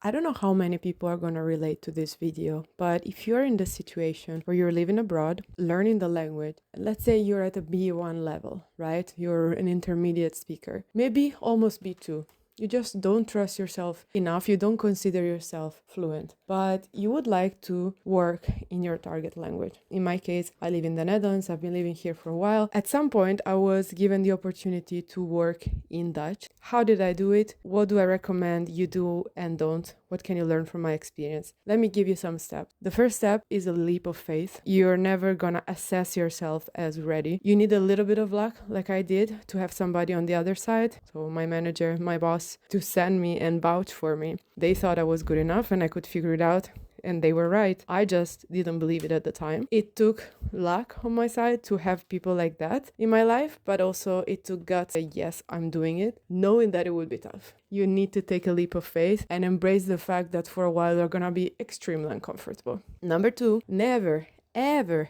I don't know how many people are going to relate to this video, but if you're in the situation where you're living abroad, learning the language, let's say you're at a B1 level, right? You're an intermediate speaker, maybe almost B2. You just don't trust yourself enough. You don't consider yourself fluent, but you would like to work in your target language. In my case, I live in the Netherlands. I've been living here for a while. At some point, I was given the opportunity to work in Dutch. How did I do it? What do I recommend you do and don't? What can you learn from my experience? Let me give you some steps. The first step is a leap of faith. You're never gonna assess yourself as ready. You need a little bit of luck, like I did, to have somebody on the other side. So my manager, my boss, to send me and vouch for me. They thought I was good enough and I could figure it out. And they were right. I just didn't believe it at the time. It took luck on my side to have people like that in my life, but also it took guts to say, yes, I'm doing it, knowing that it would be tough. You need to take a leap of faith and embrace the fact that for a while you're gonna be extremely uncomfortable. Number 2, never, ever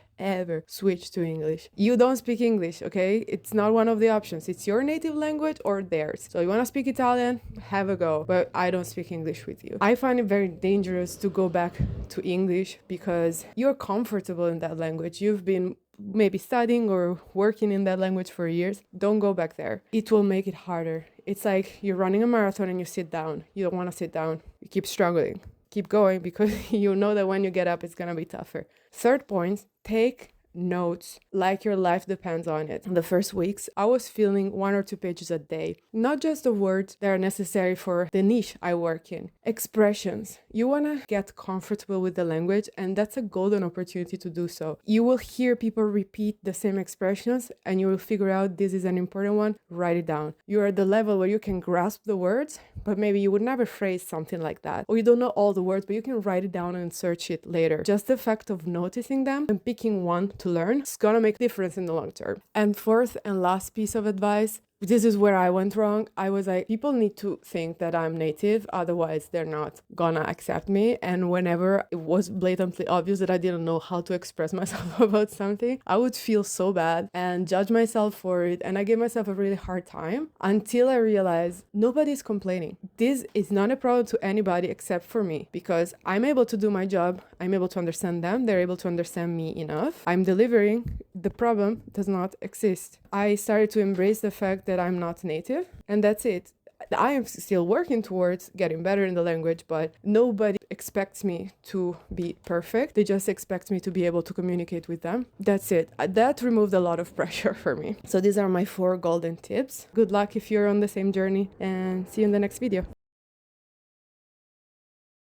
switch to English. You don't speak English, okay? It's not one of the options. It's your native language or theirs. So you want to speak Italian? Have a go. But I don't speak English with you. I find it very dangerous to go back to English because you're comfortable in that language. You've been maybe studying or working in that language for years. Don't go back there. It will make it harder. It's like you're running a marathon and you sit down. You don't want to sit down. You keep struggling. Keep going because you know that when you get up, it's going to be tougher. Third point, take notes like your life depends on it. In the first weeks, I was filling 1 or 2 pages a day, not just the words that are necessary for the niche I work in. Expressions. You want to get comfortable with the language, and that's a golden opportunity to do so. You will hear people repeat the same expressions and you will figure out this is an important one, write it down. You're at the level where you can grasp the words, but maybe you would never phrase something like that. Or you don't know all the words, but you can write it down and search it later. Just the fact of noticing them and picking one to learn is gonna make a difference in the long term. And fourth and last piece of advice, this is where I went wrong. I was like, people need to think that I'm native, otherwise they're not gonna accept me. And whenever it was blatantly obvious that I didn't know how to express myself about something, I would feel so bad and judge myself for it. And I gave myself a really hard time until I realized nobody's complaining. This is not a problem to anybody except for me, because I'm able to do my job. I'm able to understand them. They're able to understand me enough. I'm delivering. The problem does not exist. I started to embrace the fact that I'm not native, and that's it. I am still working towards getting better in the language, but nobody expects me to be perfect. They just expect me to be able to communicate with them. That's it. That removed a lot of pressure for me. So these are my 4 golden tips. Good luck if you're on the same journey, and see you in the next video.